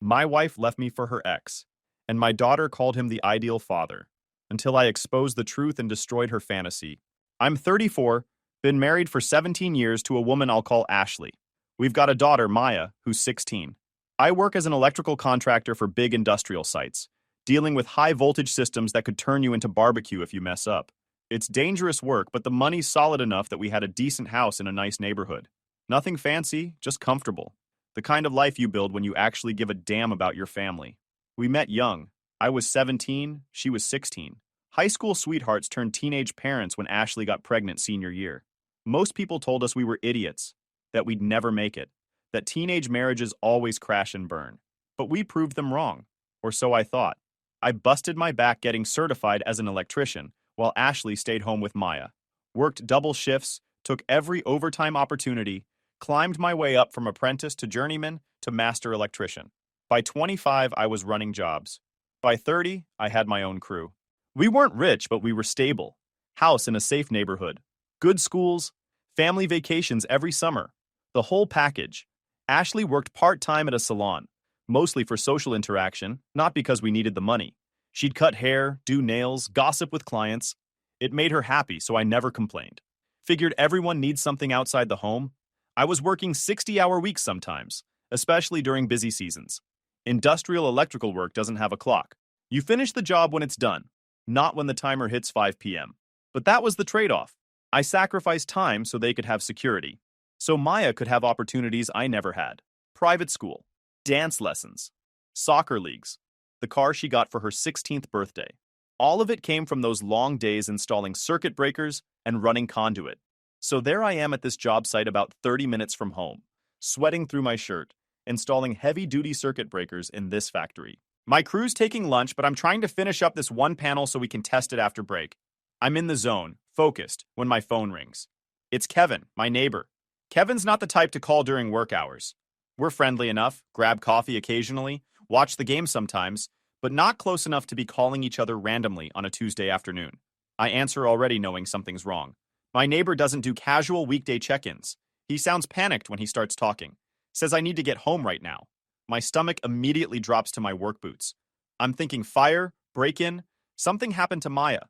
My wife left me for her ex, and my daughter called him the ideal father, until I exposed the truth and destroyed her fantasy. I'm 34, been married for 17 years to a woman I'll call Ashley. We've got a daughter, Maya, who's 16. I work as an electrical contractor for big industrial sites, dealing with high voltage systems that could turn you into barbecue if you mess up. It's dangerous work, but the money's solid enough that we had a decent house in a nice neighborhood. Nothing fancy, just comfortable. The kind of life you build when you actually give a damn about your family. We met young. I was 17, she was 16. High school sweethearts turned teenage parents when Ashley got pregnant senior year. Most people told us we were idiots, that we'd never make it, that teenage marriages always crash and burn. But we proved them wrong, or so I thought. I busted my back getting certified as an electrician, while Ashley stayed home with Maya. Worked double shifts, took every overtime opportunity, climbed my way up from apprentice to journeyman to master electrician. By 25, I was running jobs. By 30, I had my own crew. We weren't rich, but we were stable. House in a safe neighborhood. Good schools, family vacations every summer. The whole package. Ashley worked part-time at a salon, mostly for social interaction, not because we needed the money. She'd cut hair, do nails, gossip with clients. It made her happy, so I never complained. Figured everyone needs something outside the home. I was working 60-hour weeks sometimes, especially during busy seasons. Industrial electrical work doesn't have a clock. You finish the job when it's done, not when the timer hits 5 p.m. But that was the trade-off. I sacrificed time so they could have security. So Maya could have opportunities I never had. Private school, dance lessons, soccer leagues, the car she got for her 16th birthday. All of it came from those long days installing circuit breakers and running conduit. So there I am at this job site about 30 minutes from home, sweating through my shirt, installing heavy-duty circuit breakers in this factory. My crew's taking lunch, but I'm trying to finish up this one panel so we can test it after break. I'm in the zone, focused, when my phone rings. It's Kevin, my neighbor. Kevin's not the type to call during work hours. We're friendly enough, grab coffee occasionally, watch the game sometimes, but not close enough to be calling each other randomly on a Tuesday afternoon. I answer already knowing something's wrong. My neighbor doesn't do casual weekday check-ins. He sounds panicked when he starts talking. Says I need to get home right now. My stomach immediately drops to my work boots. I'm thinking fire, break-in, something happened to Maya.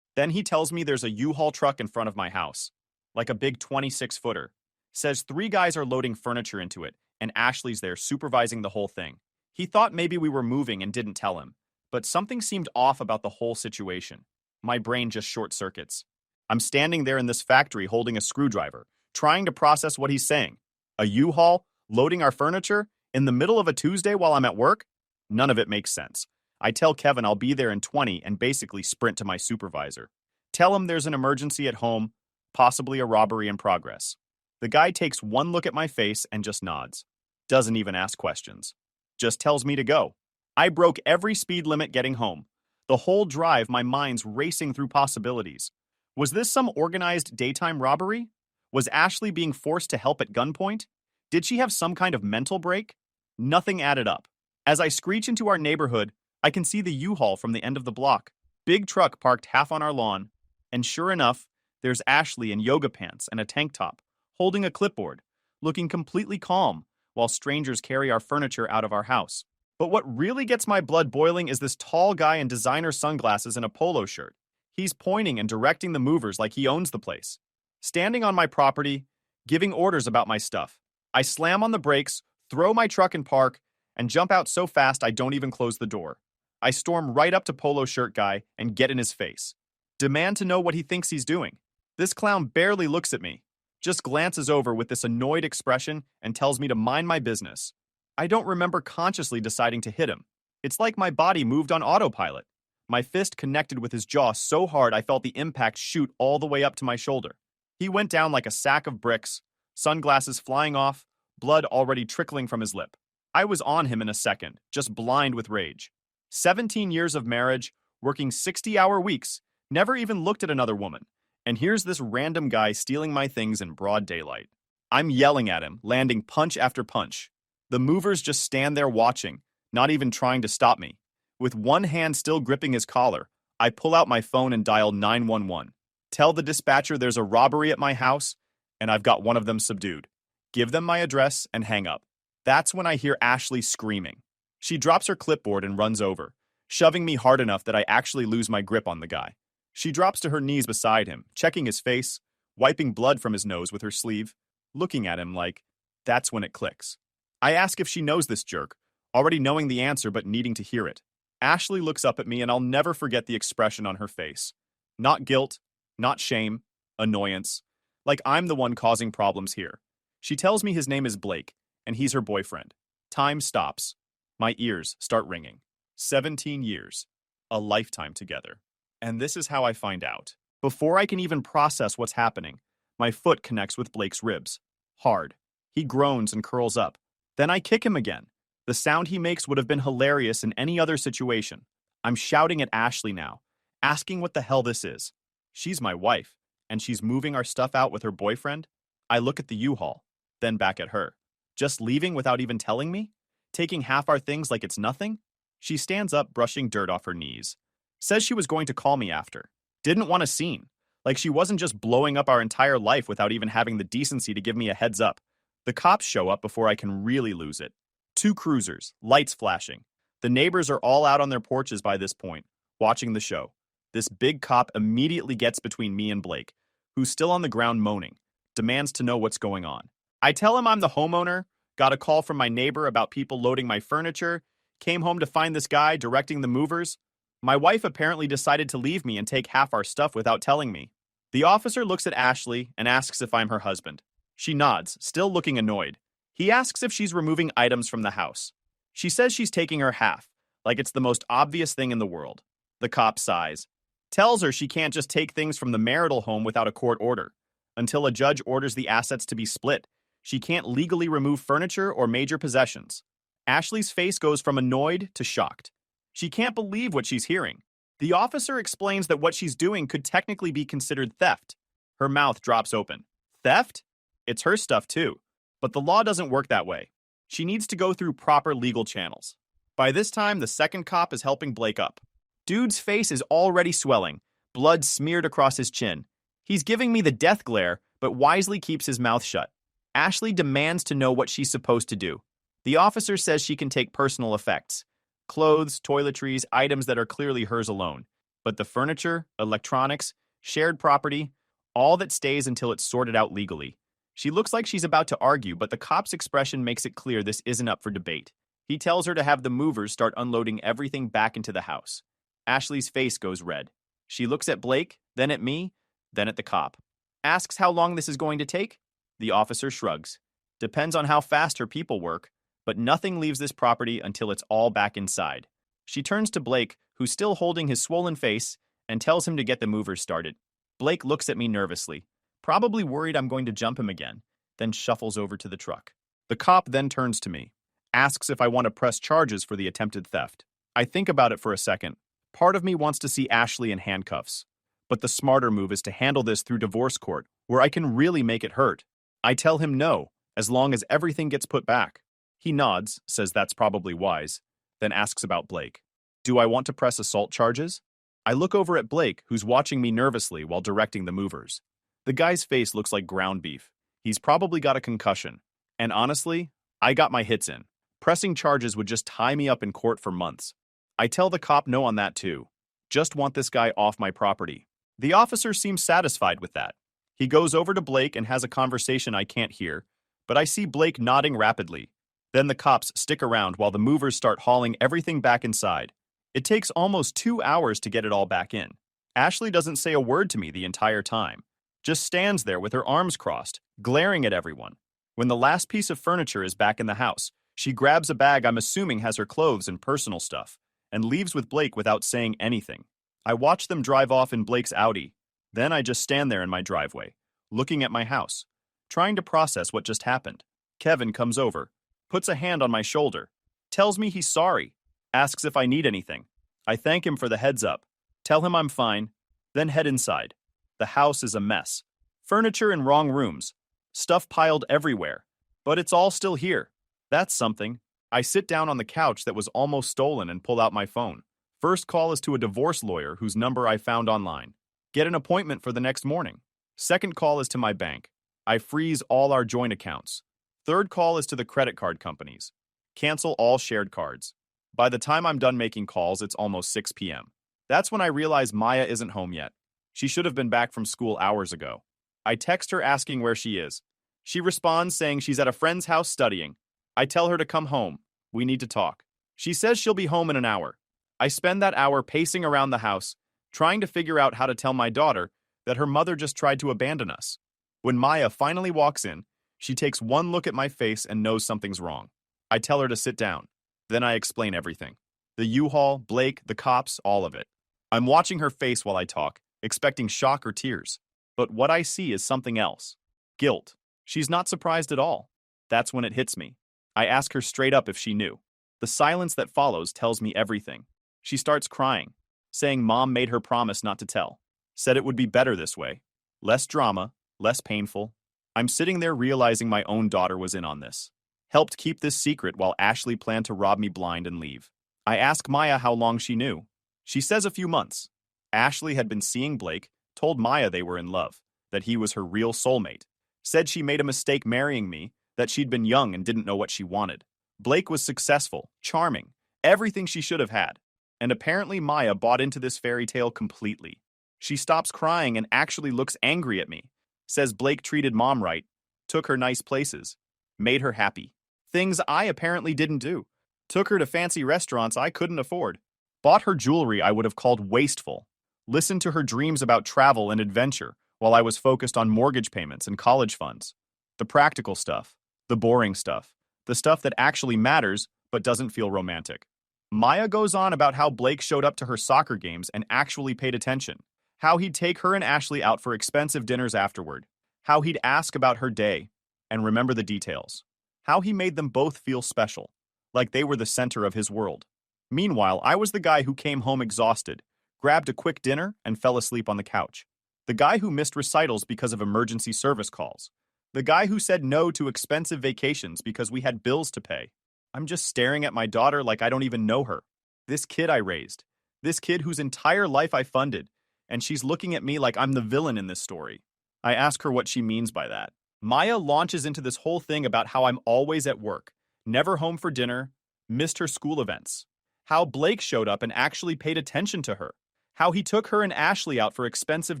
Then he tells me there's a U-Haul truck in front of my house, like a big 26-footer. Says 3 guys are loading furniture into it, and Ashley's there supervising the whole thing. He thought maybe we were moving and didn't tell him, but something seemed off about the whole situation. My brain just short circuits. I'm standing there in this factory holding a screwdriver, trying to process what he's saying. A U-Haul, loading our furniture, in the middle of a Tuesday while I'm at work? None of it makes sense. I tell Kevin I'll be there in 20 and basically sprint to my supervisor. Tell him there's an emergency at home, possibly a robbery in progress. The guy takes one look at my face and just nods. Doesn't even ask questions. Just tells me to go. I broke every speed limit getting home. The whole drive, my mind's racing through possibilities. Was this some organized daytime robbery? Was Ashley being forced to help at gunpoint? Did she have some kind of mental break? Nothing added up. As I screech into our neighborhood, I can see the U-Haul from the end of the block. Big truck parked half on our lawn. And sure enough, there's Ashley in yoga pants and a tank top, holding a clipboard, looking completely calm, while strangers carry our furniture out of our house. But what really gets my blood boiling is this tall guy in designer sunglasses and a polo shirt. He's pointing and directing the movers like he owns the place. Standing on my property, giving orders about my stuff. I slam on the brakes, throw my truck in park, and jump out so fast I don't even close the door. I storm right up to polo shirt guy and get in his face. Demand to know what he thinks he's doing. This clown barely looks at me, just glances over with this annoyed expression and tells me to mind my business. I don't remember consciously deciding to hit him. It's like my body moved on autopilot. My fist connected with his jaw so hard I felt the impact shoot all the way up to my shoulder. He went down like a sack of bricks, sunglasses flying off, blood already trickling from his lip. I was on him in a second, just blind with rage. 17 years of marriage, working 60-hour weeks, never even looked at another woman. And here's this random guy stealing my things in broad daylight. I'm yelling at him, landing punch after punch. The movers just stand there watching, not even trying to stop me. With one hand still gripping his collar, I pull out my phone and dial 911. Tell the dispatcher there's a robbery at my house, and I've got one of them subdued. Give them my address and hang up. That's when I hear Ashley screaming. She drops her clipboard and runs over, shoving me hard enough that I actually lose my grip on the guy. She drops to her knees beside him, checking his face, wiping blood from his nose with her sleeve, looking at him like, that's when it clicks. I ask if she knows this jerk, already knowing the answer but needing to hear it. Ashley looks up at me and I'll never forget the expression on her face. Not guilt, not shame, annoyance. Like I'm the one causing problems here. She tells me his name is Blake, and he's her boyfriend. Time stops. My ears start ringing. 17 years. A lifetime together. And this is how I find out. Before I can even process what's happening, my foot connects with Blake's ribs. Hard. He groans and curls up. Then I kick him again. The sound he makes would have been hilarious in any other situation. I'm shouting at Ashley now, asking what the hell this is. She's my wife, and she's moving our stuff out with her boyfriend. I look at the U-Haul, then back at her. Just leaving without even telling me? Taking half our things like it's nothing? She stands up, brushing dirt off her knees. Says she was going to call me after. Didn't want a scene. Like she wasn't just blowing up our entire life without even having the decency to give me a heads up. The cops show up before I can really lose it. 2 cruisers, lights flashing. The neighbors are all out on their porches by this point, watching the show. This big cop immediately gets between me and Blake, who's still on the ground moaning, demands to know what's going on. I tell him I'm the homeowner, got a call from my neighbor about people loading my furniture, came home to find this guy directing the movers. My wife apparently decided to leave me and take half our stuff without telling me. The officer looks at Ashley and asks if I'm her husband. She nods, still looking annoyed. He asks if she's removing items from the house. She says she's taking her half, like it's the most obvious thing in the world. The cop sighs. Tells her she can't just take things from the marital home without a court order. Until a judge orders the assets to be split, she can't legally remove furniture or major possessions. Ashley's face goes from annoyed to shocked. She can't believe what she's hearing. The officer explains that what she's doing could technically be considered theft. Her mouth drops open. Theft? It's her stuff too. But the law doesn't work that way. She needs to go through proper legal channels. By this time, the second cop is helping Blake up. Dude's face is already swelling, blood smeared across his chin. He's giving me the death glare, but wisely keeps his mouth shut. Ashley demands to know what she's supposed to do. The officer says she can take personal effects. Clothes, toiletries, items that are clearly hers alone. But the furniture, electronics, shared property, all that stays until it's sorted out legally. She looks like she's about to argue, but the cop's expression makes it clear this isn't up for debate. He tells her to have the movers start unloading everything back into the house. Ashley's face goes red. She looks at Blake, then at me, then at the cop. Asks how long this is going to take? The officer shrugs. Depends on how fast her people work, but nothing leaves this property until it's all back inside. She turns to Blake, who's still holding his swollen face, and tells him to get the movers started. Blake looks at me nervously, probably worried I'm going to jump him again, then shuffles over to the truck. The cop then turns to me, asks if I want to press charges for the attempted theft. I think about it for a second. Part of me wants to see Ashley in handcuffs, but the smarter move is to handle this through divorce court, where I can really make it hurt. I tell him no, as long as everything gets put back. He nods, says that's probably wise, then asks about Blake. Do I want to press assault charges? I look over at Blake, who's watching me nervously while directing the movers. The guy's face looks like ground beef. He's probably got a concussion. And honestly, I got my hits in. Pressing charges would just tie me up in court for months. I tell the cop no on that too. Just want this guy off my property. The officer seems satisfied with that. He goes over to Blake and has a conversation I can't hear, but I see Blake nodding rapidly. Then the cops stick around while the movers start hauling everything back inside. It takes almost 2 hours to get it all back in. Ashley doesn't say a word to me the entire time. Just stands there with her arms crossed, glaring at everyone. When the last piece of furniture is back in the house, she grabs a bag I'm assuming has her clothes and personal stuff, and leaves with Blake without saying anything. I watch them drive off in Blake's Audi. Then I just stand there in my driveway, looking at my house, trying to process what just happened. Kevin comes over, puts a hand on my shoulder, tells me he's sorry, asks if I need anything. I thank him for the heads up, tell him I'm fine, then head inside. The house is a mess. Furniture in wrong rooms, stuff piled everywhere, but it's all still here. That's something. I sit down on the couch that was almost stolen and pull out my phone. First call is to a divorce lawyer whose number I found online. Get an appointment for the next morning. Second call is to my bank. I freeze all our joint accounts. Third call is to the credit card companies. Cancel all shared cards. By the time I'm done making calls, it's almost 6 p.m. That's when I realize Maya isn't home yet. She should have been back from school hours ago. I text her asking where she is. She responds saying she's at a friend's house studying. I tell her to come home. We need to talk. She says she'll be home in an hour. I spend that hour pacing around the house, trying to figure out how to tell my daughter that her mother just tried to abandon us. When Maya finally walks in, she takes one look at my face and knows something's wrong. I tell her to sit down. Then I explain everything. The U-Haul, Blake, the cops, all of it. I'm watching her face while I talk, expecting shock or tears. But what I see is something else. Guilt. She's not surprised at all. That's when it hits me. I ask her straight up if she knew. The silence that follows tells me everything. She starts crying, saying Mom made her promise not to tell. Said it would be better this way. Less drama, less painful. I'm sitting there realizing my own daughter was in on this. Helped keep this secret while Ashley planned to rob me blind and leave. I ask Maya how long she knew. She says a few months. Ashley had been seeing Blake, told Maya they were in love, that he was her real soulmate. Said she made a mistake marrying me, that she'd been young and didn't know what she wanted. Blake was successful, charming, everything she should have had. And apparently Maya bought into this fairy tale completely. She stops crying and actually looks angry at me. Says Blake treated Mom right, took her nice places, made her happy. Things I apparently didn't do. Took her to fancy restaurants I couldn't afford. Bought her jewelry I would have called wasteful. Listened to her dreams about travel and adventure while I was focused on mortgage payments and college funds. The practical stuff, the boring stuff, the stuff that actually matters but doesn't feel romantic. Maya goes on about how Blake showed up to her soccer games and actually paid attention. How he'd take her and Ashley out for expensive dinners afterward. How he'd ask about her day and remember the details. How he made them both feel special, like they were the center of his world. Meanwhile, I was the guy who came home exhausted, grabbed a quick dinner, and fell asleep on the couch. The guy who missed recitals because of emergency service calls. The guy who said no to expensive vacations because we had bills to pay. I'm just staring at my daughter like I don't even know her. This kid I raised. This kid whose entire life I funded. And she's looking at me like I'm the villain in this story. I ask her what she means by that. Maya launches into this whole thing about how I'm always at work, never home for dinner, missed her school events. How Blake showed up and actually paid attention to her. How he took her and Ashley out for expensive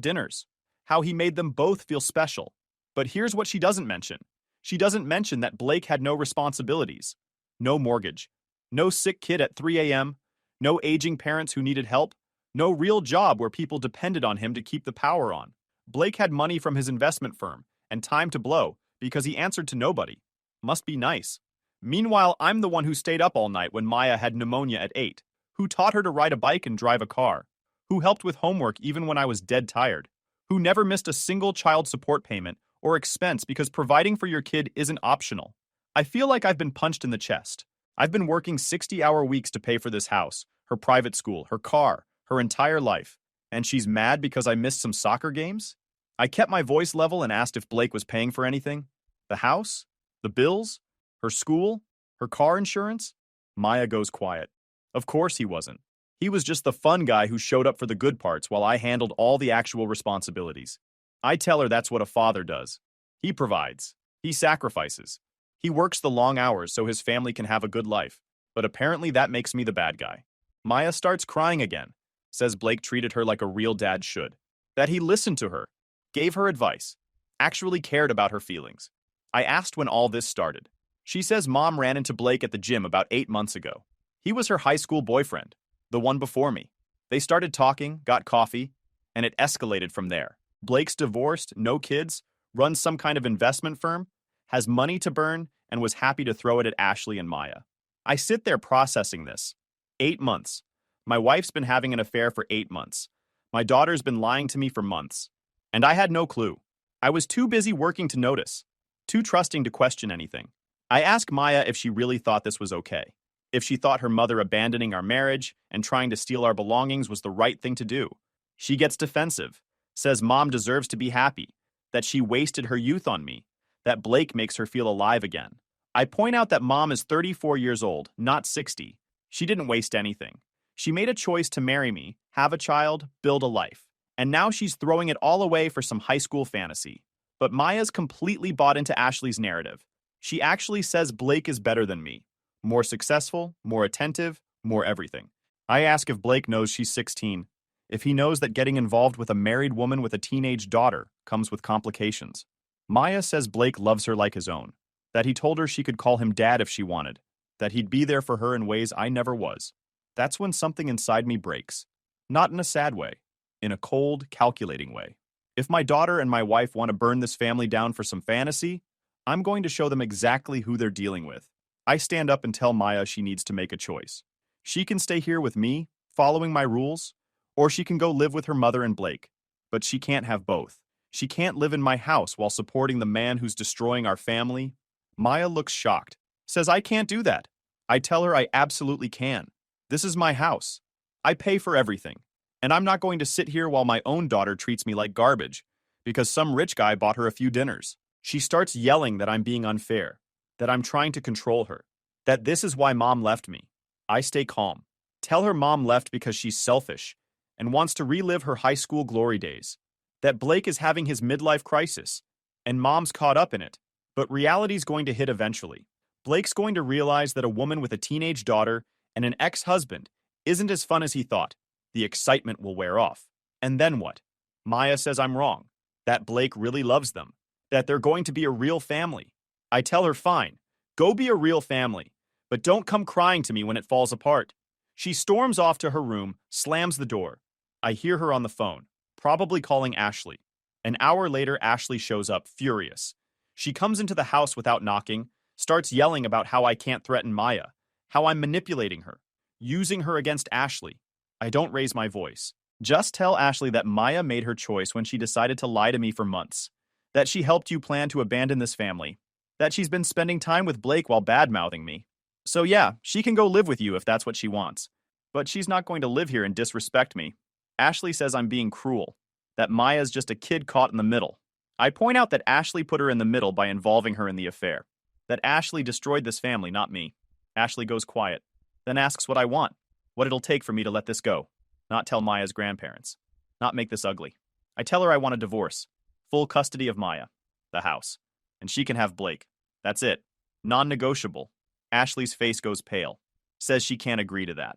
dinners. How he made them both feel special. But here's what she doesn't mention. She doesn't mention that Blake had no responsibilities. No mortgage. No sick kid at 3 a.m. No aging parents who needed help. No real job where people depended on him to keep the power on. Blake had money from his investment firm and time to blow because he answered to nobody. Must be nice. Meanwhile, I'm the one who stayed up all night when Maya had pneumonia at 8, who taught her to ride a bike and drive a car, who helped with homework even when I was dead tired, who never missed a single child support payment or expense because providing for your kid isn't optional. I feel like I've been punched in the chest. I've been working 60-hour weeks to pay for this house, her private school, her car, her entire life, and she's mad because I missed some soccer games? I kept my voice level and asked if Blake was paying for anything. The house? The bills? Her school? Her car insurance? Maya goes quiet. Of course he wasn't. He was just the fun guy who showed up for the good parts while I handled all the actual responsibilities. I tell her that's what a father does. He provides. He sacrifices. He works the long hours so his family can have a good life. But apparently that makes me the bad guy. Maya starts crying again. Says Blake treated her like a real dad should. That he listened to her, gave her advice, actually cared about her feelings. I asked when all this started. She says Mom ran into Blake at the gym about 8 months ago. He was her high school boyfriend, the one before me. They started talking, got coffee, and it escalated from there. Blake's divorced, no kids, runs some kind of investment firm, has money to burn, and was happy to throw it at Ashley and Maya. I sit there processing this. 8 months. My wife's been having an affair for 8 months. My daughter's been lying to me for months. And I had no clue. I was too busy working to notice, too trusting to question anything. I asked Maya if she really thought this was okay, if she thought her mother abandoning our marriage and trying to steal our belongings was the right thing to do. She gets defensive, says Mom deserves to be happy, that she wasted her youth on me, that Blake makes her feel alive again. I point out that Mom is 34 years old, not 60. She didn't waste anything. She made a choice to marry me, have a child, build a life. And now she's throwing it all away for some high school fantasy. But Maya's completely bought into Ashley's narrative. She actually says Blake is better than me. More successful, more attentive, More everything. I ask if Blake knows she's 16, if he knows that getting involved with a married woman with a teenage daughter comes with complications. Maya says Blake loves her like his own, that he told her she could call him dad if she wanted, that he'd be there for her in ways I never was. That's when something inside me breaks. Not in a sad way, in a cold, calculating way. If my daughter and my wife want to burn this family down for some fantasy, I'm going to show them exactly who they're dealing with. I stand up and tell Maya she needs to make a choice. She can stay here with me, following my rules, or she can go live with her mother and Blake. But she can't have both. She can't live in my house while supporting the man who's destroying our family. Maya looks shocked, says I can't do that. I tell her I absolutely can. This is my house. I pay for everything. And I'm not going to sit here while my own daughter treats me like garbage because some rich guy bought her a few dinners. She starts yelling that I'm being unfair, that I'm trying to control her, that this is why mom left me. I stay calm. Tell her mom left because she's selfish and wants to relive her high school glory days, that Blake is having his midlife crisis and mom's caught up in it. But reality's going to hit eventually. Blake's going to realize that a woman with a teenage daughter and an ex-husband isn't as fun as he thought. The excitement will wear off. And then what? Maya says I'm wrong, that Blake really loves them, that they're going to be a real family. I tell her, fine, go be a real family, but don't come crying to me when it falls apart. She storms off to her room, slams the door. I hear her on the phone, probably calling Ashley. An hour later, Ashley shows up, furious. She comes into the house without knocking, starts yelling about how I can't threaten Maya, how I'm manipulating her, using her against Ashley. I don't raise my voice. Just tell Ashley that Maya made her choice when she decided to lie to me for months, that she helped you plan to abandon this family, that she's been spending time with Blake while bad-mouthing me. So yeah, she can go live with you if that's what she wants. But she's not going to live here and disrespect me. Ashley says I'm being cruel, that Maya's just a kid caught in the middle. I point out that Ashley put her in the middle by involving her in the affair, that Ashley destroyed this family, not me. Ashley goes quiet, then asks what I want, what it'll take for me to let this go, not tell Maya's grandparents, not make this ugly. I tell her I want a divorce, full custody of Maya, the house, and she can have Blake. That's it. Non-negotiable. Ashley's face goes pale, says she can't agree to that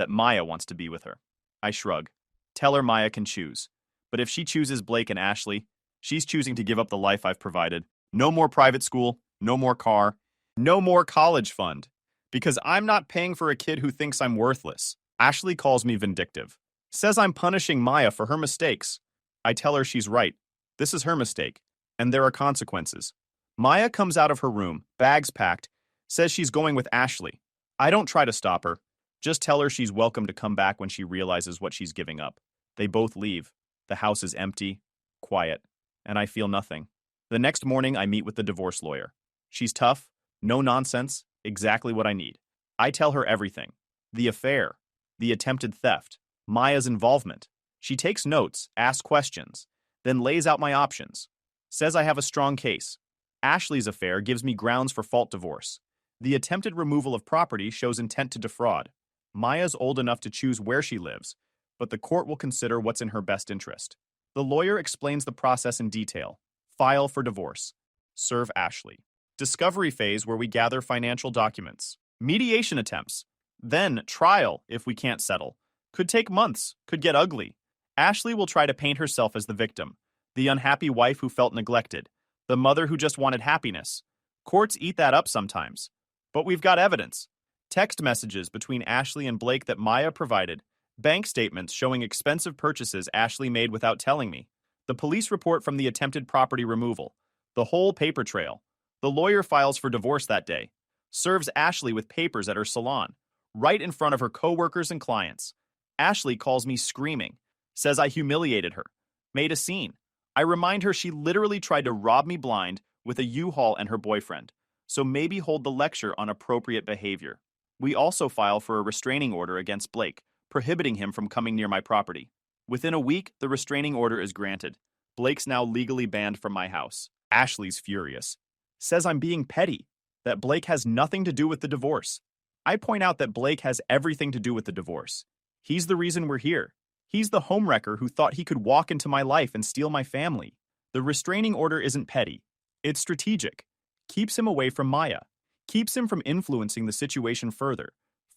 Maya wants to be with her. I shrug. Tell her Maya can choose. But if she chooses Blake and Ashley, she's choosing to give up the life I've provided. No more private school, no more car, no more college fund. Because I'm not paying for a kid who thinks I'm worthless. Ashley calls me vindictive. Says I'm punishing Maya for her mistakes. I tell her she's right. This is her mistake, and there are consequences. Maya comes out of her room, bags packed, says she's going with Ashley. I don't try to stop her. Just tell her she's welcome to come back when she realizes what she's giving up. They both leave. The house is empty, quiet, and I feel nothing. The next morning, I meet with the divorce lawyer. She's tough, no nonsense, exactly what I need. I tell her everything. The affair, the attempted theft, Maya's involvement. She takes notes, asks questions, then lays out my options. Says I have a strong case. Ashley's affair gives me grounds for fault divorce. The attempted removal of property shows intent to defraud. Maya's old enough to choose where she lives, but the court will consider what's in her best interest. The lawyer explains the process in detail. File for divorce. Serve Ashley. Discovery phase where we gather financial documents. Mediation attempts. Then trial if we can't settle. Could take months, could get ugly. Ashley will try to paint herself as the victim, the unhappy wife who felt neglected, the mother who just wanted happiness. Courts eat that up sometimes. But we've got evidence. Text messages between Ashley and Blake that Maya provided, bank statements showing expensive purchases Ashley made without telling me, the police report from the attempted property removal, the whole paper trail. The lawyer files for divorce that day, serves Ashley with papers at her salon, right in front of her coworkers and clients. Ashley calls me screaming, says I humiliated her, made a scene. I remind her she literally tried to rob me blind with a U-Haul and her boyfriend, so maybe hold the lecture on appropriate behavior. We also file for a restraining order against Blake, prohibiting him from coming near my property. Within a week, the restraining order is granted. Blake's now legally banned from my house. Ashley's furious. Says I'm being petty, that Blake has nothing to do with the divorce. I point out that Blake has everything to do with the divorce. He's the reason we're here. He's the homewrecker who thought he could walk into my life and steal my family. The restraining order isn't petty. It's strategic. Keeps him away from Maya. Keeps him from influencing the situation further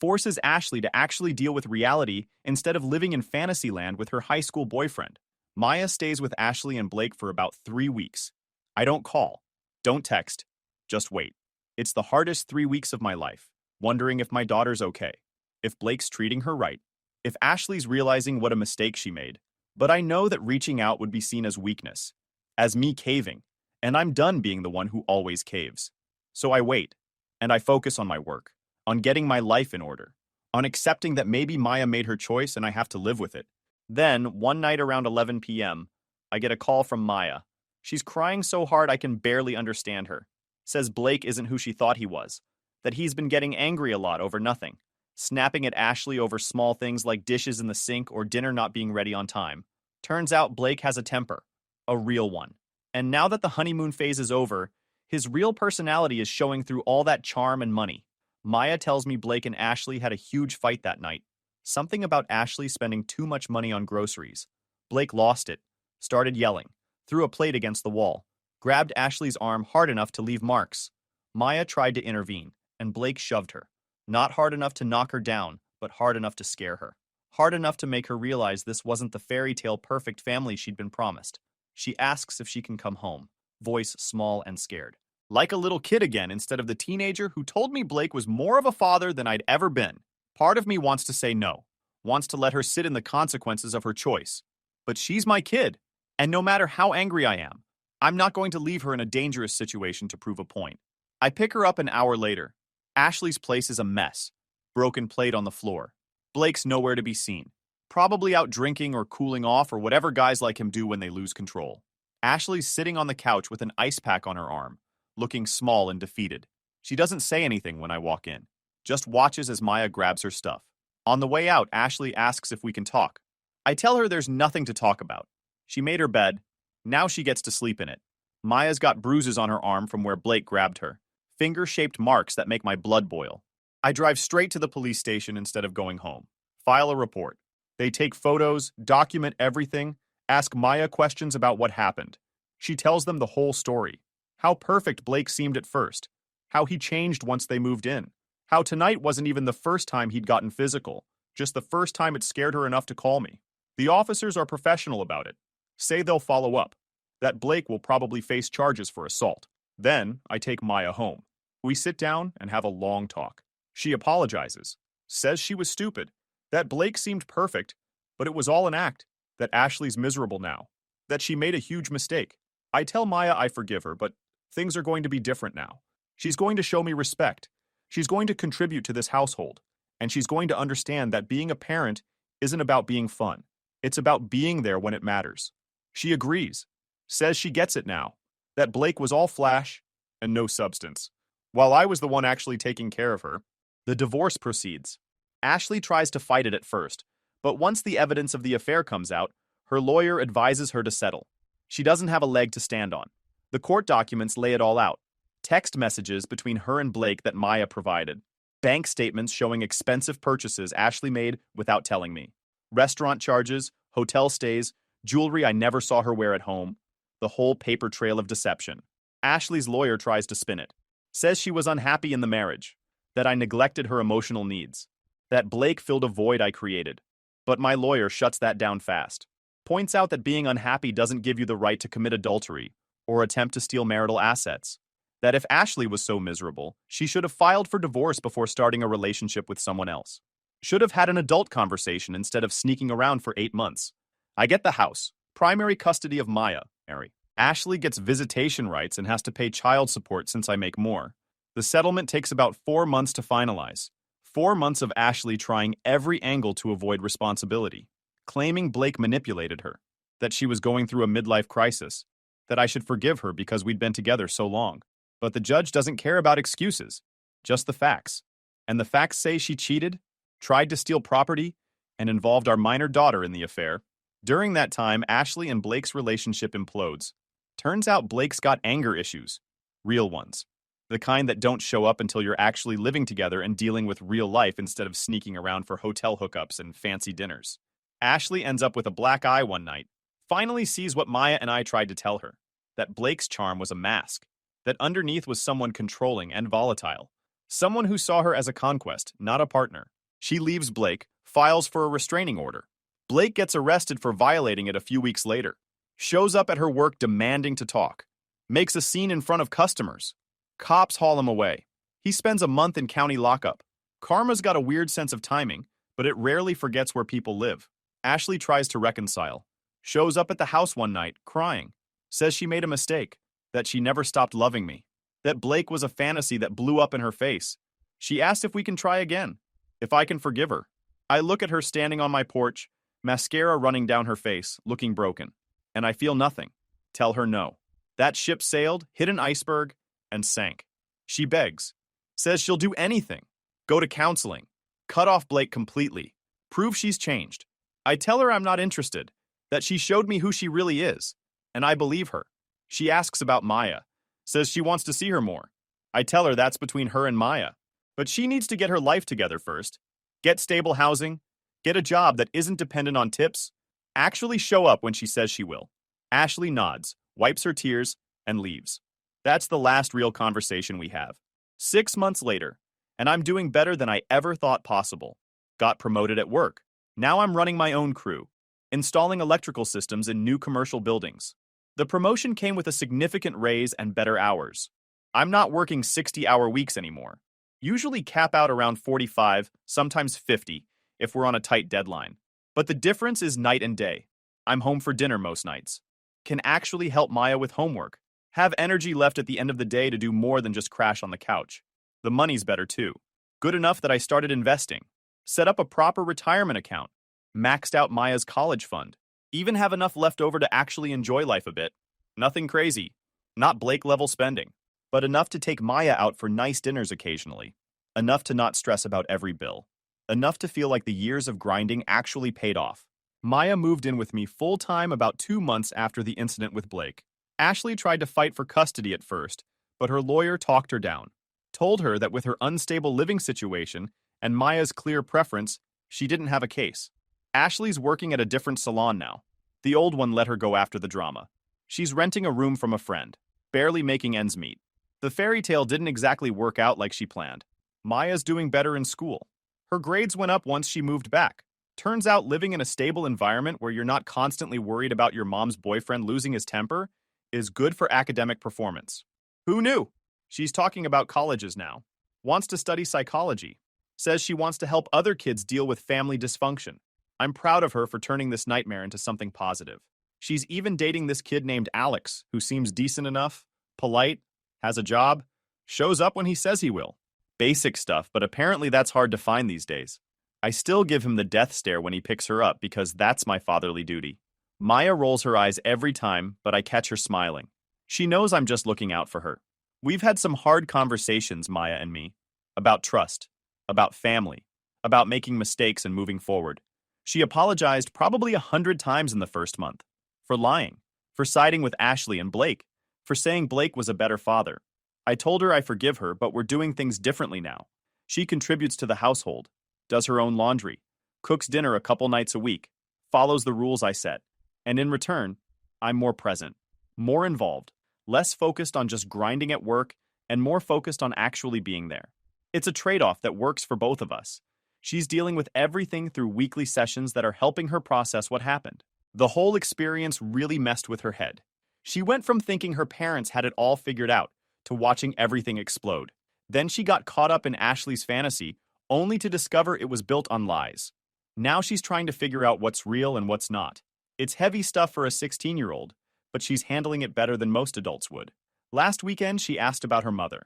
forces Ashley to actually deal with reality instead of living in fantasy land with her high school boyfriend. Maya stays with Ashley and Blake for about 3 weeks. I don't call, don't text, just wait. It's the hardest 3 weeks of my life, wondering if my daughter's okay, if Blake's treating her right, if Ashley's realizing what a mistake she made. But I know that reaching out would be seen as weakness, as me caving, and I'm done being the one who always caves. So I wait, and I focus on my work, on getting my life in order, on accepting that maybe Maya made her choice and I have to live with it. Then, one night around 11 p.m., I get a call from Maya. She's crying so hard I can barely understand her. Says Blake isn't who she thought he was, that he's been getting angry a lot over nothing, snapping at Ashley over small things like dishes in the sink or dinner not being ready on time. Turns out Blake has a temper, a real one. And now that the honeymoon phase is over, his real personality is showing through all that charm and money. Maya tells me Blake and Ashley had a huge fight that night. Something about Ashley spending too much money on groceries. Blake lost it, started yelling, threw a plate against the wall, grabbed Ashley's arm hard enough to leave marks. Maya tried to intervene, and Blake shoved her. Not hard enough to knock her down, but hard enough to scare her. Hard enough to make her realize this wasn't the fairy tale perfect family she'd been promised. She asks if she can come home, voice small and scared. Like a little kid again instead of the teenager who told me Blake was more of a father than I'd ever been. Part of me wants to say no, wants to let her sit in the consequences of her choice. But she's my kid, and no matter how angry I am, I'm not going to leave her in a dangerous situation to prove a point. I pick her up an hour later. Ashley's place is a mess. Broken plate on the floor. Blake's nowhere to be seen. Probably out drinking or cooling off or whatever guys like him do when they lose control. Ashley's sitting on the couch with an ice pack on her arm, looking small and defeated. She doesn't say anything when I walk in, just watches as Maya grabs her stuff. On the way out, Ashley asks if we can talk. I tell her there's nothing to talk about. She made her bed. Now she gets to sleep in it. Maya's got bruises on her arm from where Blake grabbed her. Finger-shaped marks that make my blood boil. I drive straight to the police station instead of going home. File a report. They take photos, document everything, ask Maya questions about what happened. She tells them the whole story. How perfect Blake seemed at first. How he changed once they moved in. How tonight wasn't even the first time he'd gotten physical, just the first time it scared her enough to call me. The officers are professional about it. Say they'll follow up. That Blake will probably face charges for assault. Then, I take Maya home. We sit down and have a long talk. She apologizes. Says she was stupid. That Blake seemed perfect, but it was all an act. That Ashley's miserable now. That she made a huge mistake. I tell Maya I forgive her, but things are going to be different now. She's going to show me respect. She's going to contribute to this household. And she's going to understand that being a parent isn't about being fun. It's about being there when it matters. She agrees. Says she gets it now. That Blake was all flash and no substance. While I was the one actually taking care of her. The divorce proceeds. Ashley tries to fight it at first, but once the evidence of the affair comes out, her lawyer advises her to settle. She doesn't have a leg to stand on. The court documents lay it all out. Text messages between her and Blake that Maya provided. Bank statements showing expensive purchases Ashley made without telling me. Restaurant charges, hotel stays, jewelry I never saw her wear at home. The whole paper trail of deception. Ashley's lawyer tries to spin it. Says she was unhappy in the marriage. That I neglected her emotional needs. That Blake filled a void I created. But my lawyer shuts that down fast. Points out that being unhappy doesn't give you the right to commit adultery or attempt to steal marital assets. That if Ashley was so miserable, she should have filed for divorce before starting a relationship with someone else. Should have had an adult conversation instead of sneaking around for 8 months. I get the house, primary custody of Maya, Mary. Ashley gets visitation rights and has to pay child support since I make more. The settlement takes about 4 months to finalize. 4 months of Ashley trying every angle to avoid responsibility, claiming Blake manipulated her, that she was going through a midlife crisis, that I should forgive her because we'd been together so long. But the judge doesn't care about excuses, just the facts. And the facts say she cheated, tried to steal property, and involved our minor daughter in the affair. During that time, Ashley and Blake's relationship implodes. Turns out Blake's got anger issues, real ones. The kind that don't show up until you're actually living together and dealing with real life instead of sneaking around for hotel hookups and fancy dinners. Ashley ends up with a black eye one night, finally sees what Maya and I tried to tell her, that Blake's charm was a mask, that underneath was someone controlling and volatile, Someone who saw her as a conquest, not a partner. She leaves Blake, files for a restraining order. Blake gets arrested for violating it a few weeks later. Shows up at her work demanding to talk. Makes a scene in front of customers. Cops haul him away. He spends a month in county lockup. Karma's got a weird sense of timing, but it rarely forgets where people live. Ashley tries to reconcile. Shows up at the house one night, crying. Says she made a mistake. That she never stopped loving me. That Blake was a fantasy that blew up in her face. She asks if we can try again. If I can forgive her. I look at her standing on my porch, mascara running down her face, looking broken. And I feel nothing. Tell her no. That ship sailed, hit an iceberg, and sank. She begs. Says she'll do anything. Go to counseling. Cut off Blake completely. Prove she's changed. I tell her I'm not interested. That she showed me who she really is. And I believe her. She asks about Maya. Says she wants to see her more. I tell her that's between her and Maya. But she needs to get her life together first. Get stable housing. Get a job that isn't dependent on tips. Actually show up when she says she will. Ashley nods, wipes her tears, and leaves. That's the last real conversation we have. 6 months later, and I'm doing better than I ever thought possible. Got promoted at work. Now I'm running my own crew, installing electrical systems in new commercial buildings. The promotion came with a significant raise and better hours. I'm not working 60-hour weeks anymore. Usually cap out around 45, sometimes 50, if we're on a tight deadline. But the difference is night and day. I'm home for dinner most nights. Can actually help Maya with homework. Have energy left at the end of the day to do more than just crash on the couch. The money's better too. Good enough that I started investing. Set up a proper retirement account. Maxed out Maya's college fund. Even have enough left over to actually enjoy life a bit. Nothing crazy. Not Blake-level spending. But enough to take Maya out for nice dinners occasionally. Enough to not stress about every bill. Enough to feel like the years of grinding actually paid off. Maya moved in with me full-time about 2 months after the incident with Blake. Ashley tried to fight for custody at first, but her lawyer talked her down. Told her that with her unstable living situation and Maya's clear preference, she didn't have a case. Ashley's working at a different salon now. The old one let her go after the drama. She's renting a room from a friend, barely making ends meet. The fairy tale didn't exactly work out like she planned. Maya's doing better in school. Her grades went up once she moved back. Turns out living in a stable environment where you're not constantly worried about your mom's boyfriend losing his temper is good for academic performance. Who knew? She's talking about colleges now. Wants to study psychology. Says she wants to help other kids deal with family dysfunction. I'm proud of her for turning this nightmare into something positive. She's even dating this kid named Alex, who seems decent enough, polite, has a job, shows up when he says he will. Basic stuff, but apparently that's hard to find these days. I still give him the death stare when he picks her up because that's my fatherly duty. Maya rolls her eyes every time, but I catch her smiling. She knows I'm just looking out for her. We've had some hard conversations, Maya and me, about trust, about family, about making mistakes and moving forward. She apologized probably 100 times in the first month. For lying, for siding with Ashley and Blake, for saying Blake was a better father. I told her I forgive her, but we're doing things differently now. She contributes to the household, does her own laundry, cooks dinner a couple nights a week, follows the rules I set. And in return, I'm more present, more involved, less focused on just grinding at work, and more focused on actually being there. It's a trade-off that works for both of us. She's dealing with everything through weekly sessions that are helping her process what happened. The whole experience really messed with her head. She went from thinking her parents had it all figured out to watching everything explode. Then she got caught up in Ashley's fantasy, only to discover it was built on lies. Now she's trying to figure out what's real and what's not. It's heavy stuff for a 16-year-old, but she's handling it better than most adults would. Last weekend, she asked about her mother.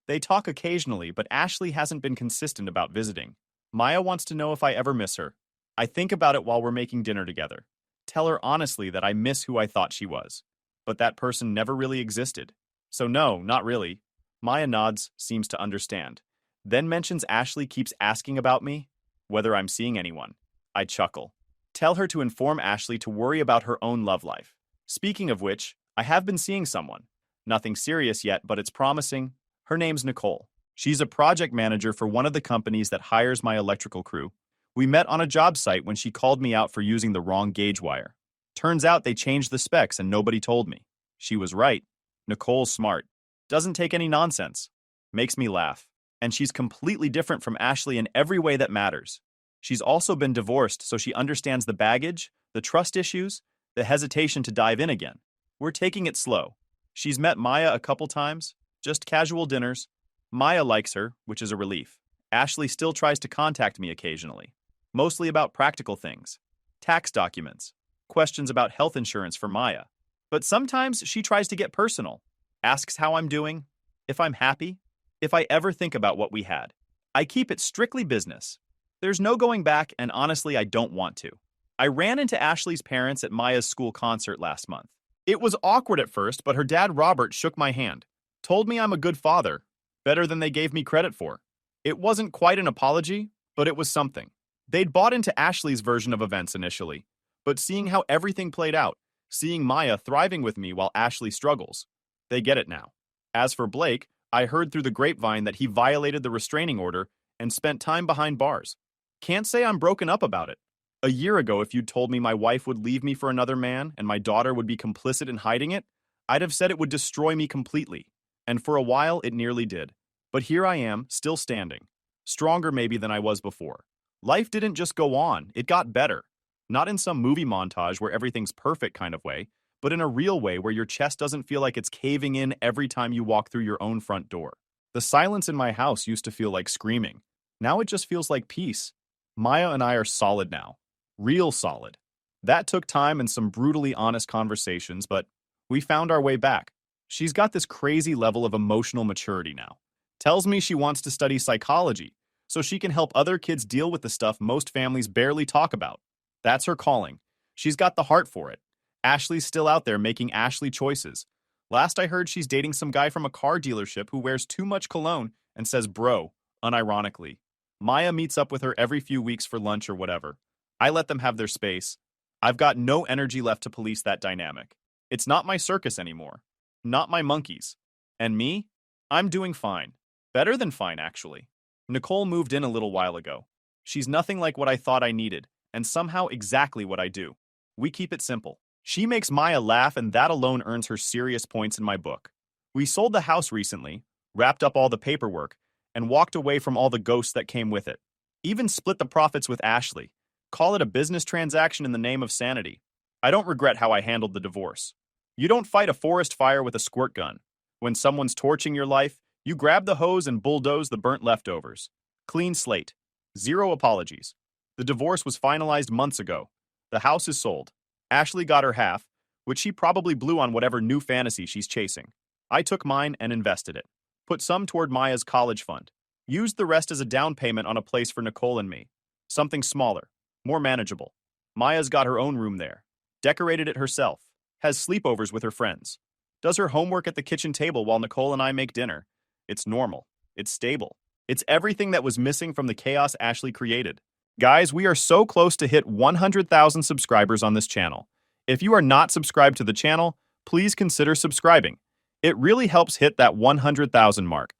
They talk occasionally, but Ashley hasn't been consistent about visiting. Maya wants to know if I ever miss her. I think about it while we're making dinner together. Tell her honestly that I miss who I thought she was. But that person never really existed. So no, not really. Maya nods, seems to understand. Then mentions Ashley keeps asking about me, whether I'm seeing anyone. I chuckle. Tell her to inform Ashley to worry about her own love life. Speaking of which, I have been seeing someone. Nothing serious yet, but it's promising. Her name's Nicole. She's a project manager for one of the companies that hires my electrical crew. We met on a job site when she called me out for using the wrong gauge wire. Turns out they changed the specs and nobody told me. She was right. Nicole's smart. Doesn't take any nonsense. Makes me laugh. And she's completely different from Ashley in every way that matters. She's also been divorced, so she understands the baggage, the trust issues, the hesitation to dive in again. We're taking it slow. She's met Maya a couple times, just casual dinners. Maya likes her, which is a relief. Ashley still tries to contact me occasionally, mostly about practical things, tax documents, questions about health insurance for Maya. But sometimes she tries to get personal, asks how I'm doing, if I'm happy, if I ever think about what we had. I keep it strictly business. There's no going back, and honestly, I don't want to. I ran into Ashley's parents at Maya's school concert last month. It was awkward at first, but her dad Robert shook my hand, told me I'm a good father, better than they gave me credit for. It wasn't quite an apology, but it was something. They'd bought into Ashley's version of events initially, but seeing how everything played out, seeing Maya thriving with me while Ashley struggles, they get it now. As for Blake, I heard through the grapevine that he violated the restraining order and spent time behind bars. Can't say I'm broken up about it. A year ago, if you'd told me my wife would leave me for another man and my daughter would be complicit in hiding it, I'd have said it would destroy me completely. And for a while, it nearly did. But here I am, still standing. Stronger maybe than I was before. Life didn't just go on, it got better. Not in some movie montage where everything's perfect kind of way, but in a real way where your chest doesn't feel like it's caving in every time you walk through your own front door. The silence in my house used to feel like screaming. Now it just feels like peace. Maya and I are solid now. Real solid. That took time and some brutally honest conversations, but we found our way back. She's got this crazy level of emotional maturity now. Tells me she wants to study psychology so she can help other kids deal with the stuff most families barely talk about. That's her calling. She's got the heart for it. Ashley's still out there making Ashley choices. Last I heard, she's dating some guy from a car dealership who wears too much cologne and says bro, unironically. Maya meets up with her every few weeks for lunch or whatever. I let them have their space. I've got no energy left to police that dynamic. It's not my circus anymore. Not my monkeys. And me? I'm doing fine. Better than fine, actually. Nicole moved in a little while ago. She's nothing like what I thought I needed, and somehow exactly what I do. We keep it simple. She makes Maya laugh, and that alone earns her serious points in my book. We sold the house recently, wrapped up all the paperwork, and walked away from all the ghosts that came with it. Even split the profits with Ashley. Call it a business transaction in the name of sanity. I don't regret how I handled the divorce. You don't fight a forest fire with a squirt gun. When someone's torching your life, you grab the hose and bulldoze the burnt leftovers. Clean slate. Zero apologies. The divorce was finalized months ago. The house is sold. Ashley got her half, which she probably blew on whatever new fantasy she's chasing. I took mine and invested it. Put some toward Maya's college fund. Used the rest as a down payment on a place for Nicole and me. Something smaller, more manageable. Maya's got her own room there. Decorated it herself. Has sleepovers with her friends. Does her homework at the kitchen table while Nicole and I make dinner. It's normal. It's stable. It's everything that was missing from the chaos Ashley created. Guys, we are so close to hit 100,000 subscribers on this channel. If you are not subscribed to the channel, please consider subscribing. It really helps hit that 100,000 mark.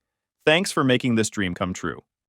Thanks for making this dream come true.